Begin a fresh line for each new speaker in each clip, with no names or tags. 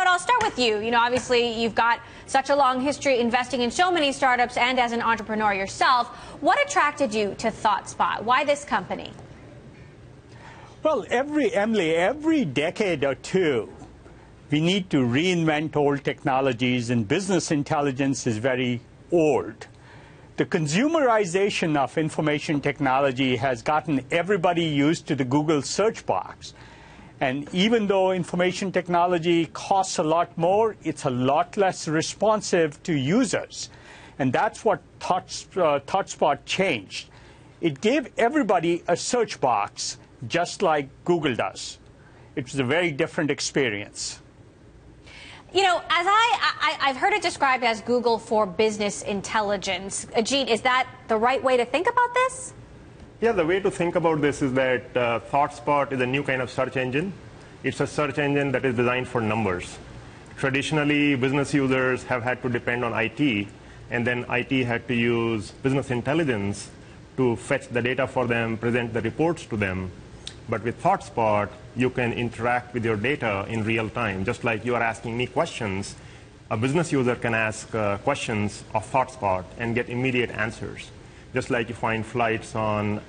I'll start with you. You know, obviously, you've got such a long history investing in so many startups and as an entrepreneur yourself. What attracted you to Thoughtspot? Why this company?
Well, Emily, every decade or two, we need to reinvent old technologies, and business intelligence is very old. The consumerization of information technology has gotten everybody used to the Google search box. And even though information technology costs a lot more, it's a lot less responsive to users. And that's what Thoughtspot changed. It gave everybody a search box, just like Google does. It was a very different experience.
You know, as I've heard it described as Google for business intelligence. Ajeet, is that the right way to think about this?
Yeah, the way to think about this is that Thoughtspot is a new kind of search engine. It's a search engine that is designed for numbers. Traditionally, business users have had to depend on IT, and then IT had to use business intelligence to fetch the data for them, present the reports to them. But with Thoughtspot, you can interact with your data in real time. Just like you are asking me questions, a business user can ask questions of Thoughtspot and get immediate answers. Just like you find flights on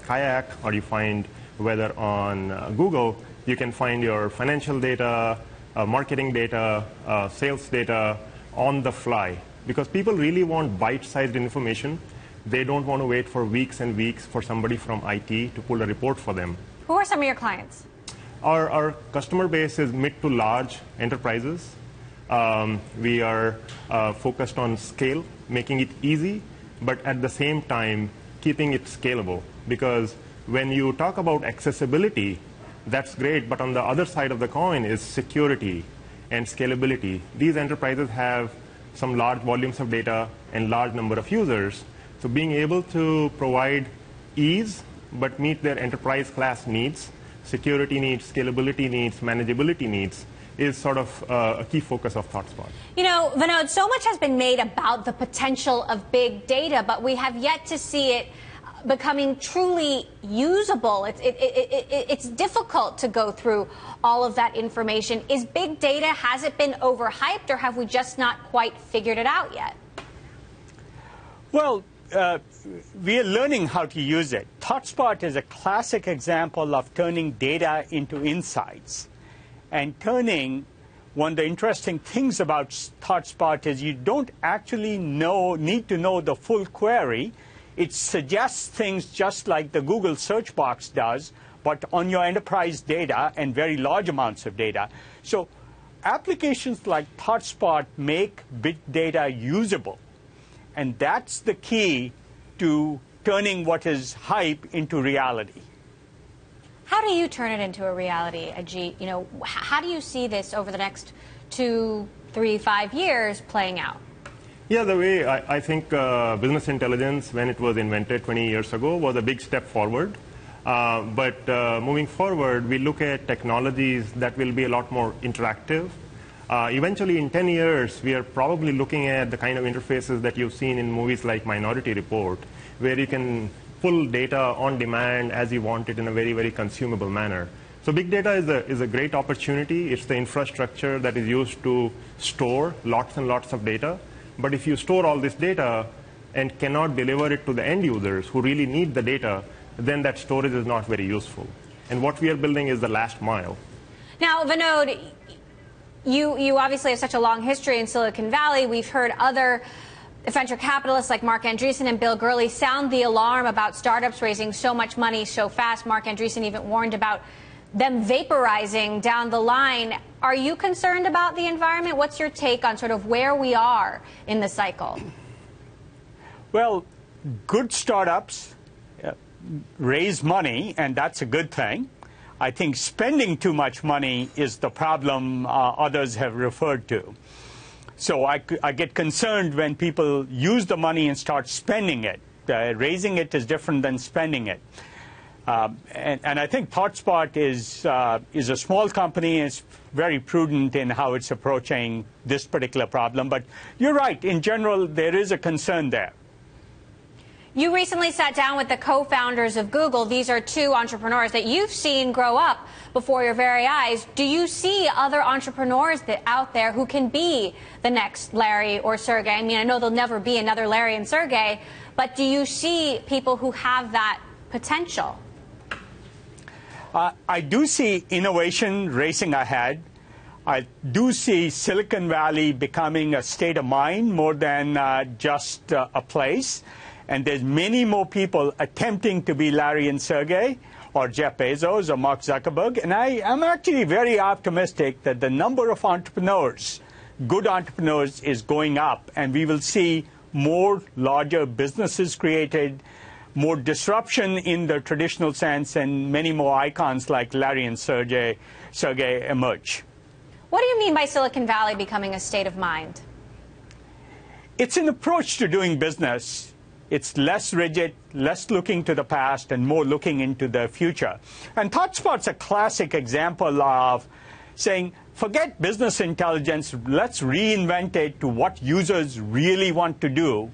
Kayak, or you find weather on Google, you can find your financial data, marketing data, sales data on the fly. Because people really want bite-sized information. They don't want to wait for weeks and weeks for somebody from IT to pull a report for them.
Who are some of your clients?
Our customer base is mid to large enterprises. We are focused on scale, making it easy, but at the same time, keeping it scalable. Because when you talk about accessibility, that's great, but on the other side of the coin is security and scalability. These enterprises have some large volumes of data and large number of users. So being able to provide ease, but meet their enterprise class needs, security needs, scalability needs, manageability needs, is sort of a key focus of Thoughtspot.
You know, Vinod, so much has been made about the potential of big data, but we have yet to see it becoming truly usable. It's difficult to go through all of that information. Is big data, has it been overhyped, or have we just not quite figured it out yet?
Well, we are learning how to use it. Thoughtspot is a classic example of turning data into insights. And one of the interesting things about Thoughtspot is you don't actually need to know the full query. It suggests things just like the Google search box does, but on your enterprise data and very large amounts of data. So applications like Thoughtspot make big data usable. And that's the key to turning what is hype into reality.
How do you turn it into a reality, Ajeet? You know, how do you see this over the next 2, 3, 5 years playing out?
Yeah, the way I think business intelligence, when it was invented 20 years ago, was a big step forward. But moving forward, we look at technologies that will be a lot more interactive. Eventually, in 10 years, we are probably looking at the kind of interfaces that you've seen in movies like Minority Report, where you can pull data on demand as you want it in a very, very consumable manner. So big data is a great opportunity. It's the infrastructure that is used to store lots and lots of data. But if you store all this data and cannot deliver it to the end users who really need the data, then that storage is not very useful. And what we are building is the last mile.
Now, Vinod, you obviously have such a long history in Silicon Valley. We've heard other venture capitalists like Marc Andreessen and Bill Gurley sound the alarm about startups raising so much money so fast. Marc Andreessen even warned about them vaporizing down the line. Are you concerned about the environment? What's your take on sort of where we are in the cycle?
Well, good startups raise money, and that's a good thing. I think spending too much money is the problem others have referred to. So I get concerned when people use the money and start spending it. Raising it is different than spending it. And I think Thoughtspot is a small company. It's very prudent in how it's approaching this particular problem. But you're right. In general, there is a concern there.
You recently sat down with the co-founders of Google. These are two entrepreneurs that you've seen grow up before your very eyes. Do you see other entrepreneurs out there who can be the next Larry or Sergey? I mean, I know there'll never be another Larry and Sergey, but do you see people who have that potential?
I do see innovation racing ahead. I do see Silicon Valley becoming a state of mind more than just a place. And there's many more people attempting to be Larry and Sergey or Jeff Bezos or Mark Zuckerberg. And I'm actually very optimistic that the number of entrepreneurs, good entrepreneurs, is going up. And we will see more larger businesses created, more disruption in the traditional sense, and many more icons like Larry and Sergey emerge.
What do you mean by Silicon Valley becoming a state of mind?
It's an approach to doing business. It's less rigid, less looking to the past, and more looking into the future. And Thoughtspot's a classic example of saying, forget business intelligence, let's reinvent it to what users really want to do.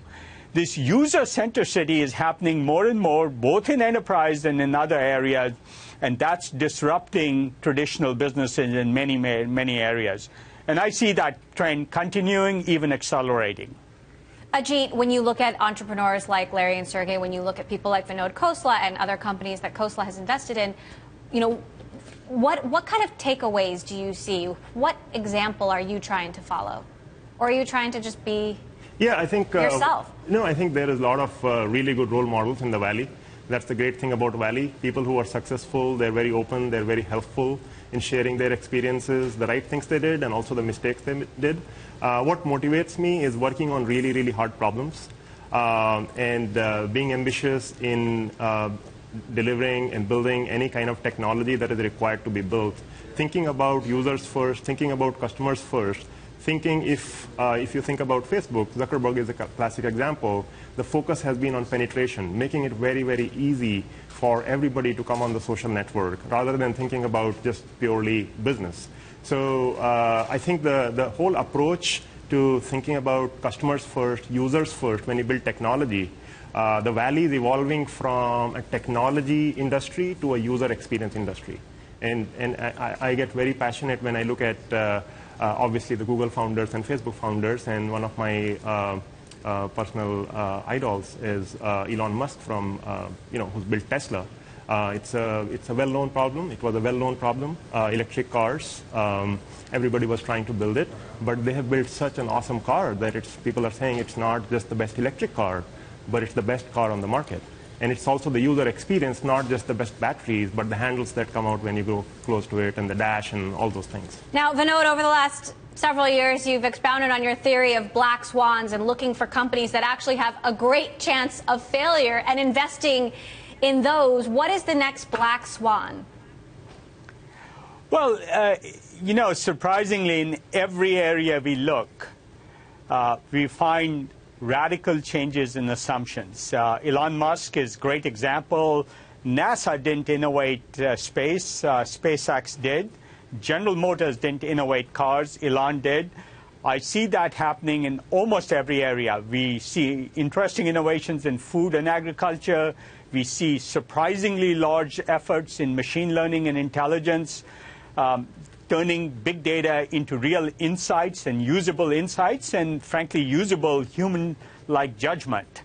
This user centricity is happening more and more, both in enterprise and in other areas, and that's disrupting traditional businesses in many, many areas. And I see that trend continuing, even accelerating.
Ajeet, when you look at entrepreneurs like Larry and Sergey, when you look at people like Vinod Kholsa and other companies that Kholsa has invested in, you know, what kind of takeaways do you see? What example are you trying to follow? Or are you trying to just be yourself?
No, I think there is a lot of really good role models in the Valley. That's the great thing about Valley. People who are successful, they're very open, they're very helpful in sharing their experiences, the right things they did, and also the mistakes they did. What motivates me is working on really, really hard problems and being ambitious in delivering and building any kind of technology that is required to be built. Thinking about users first, thinking about customers first, thinking if you think about Facebook, Zuckerberg is a classic example, the focus has been on penetration, making it very, very easy for everybody to come on the social network rather than thinking about just purely business. So I think the whole approach to thinking about customers first, users first, when you build technology, the Valley is evolving from a technology industry to a user experience industry. And I get very passionate when I look at, obviously, the Google founders and Facebook founders. And one of my personal idols is Elon Musk who's built Tesla. It's a well-known problem. It was a well-known problem. Electric cars. Everybody was trying to build it, but they have built such an awesome car that people are saying it's not just the best electric car, but it's the best car on the market. And it's also the user experience, not just the best batteries, but the handles that come out when you go close to it, and the dash, and all those things.
Now, Vinod, over the last several years, you've expounded on your theory of black swans and looking for companies that actually have a great chance of failure and investing in those. What is the next black swan?
Well, surprisingly, in every area we look, we find radical changes in assumptions. Elon Musk is a great example. NASA didn't innovate space. SpaceX did. General Motors didn't innovate cars. Elon did. I see that happening in almost every area. We see interesting innovations in food and agriculture. We see surprisingly large efforts in machine learning and intelligence, turning big data into real insights and usable insights, and frankly, usable human-like judgment.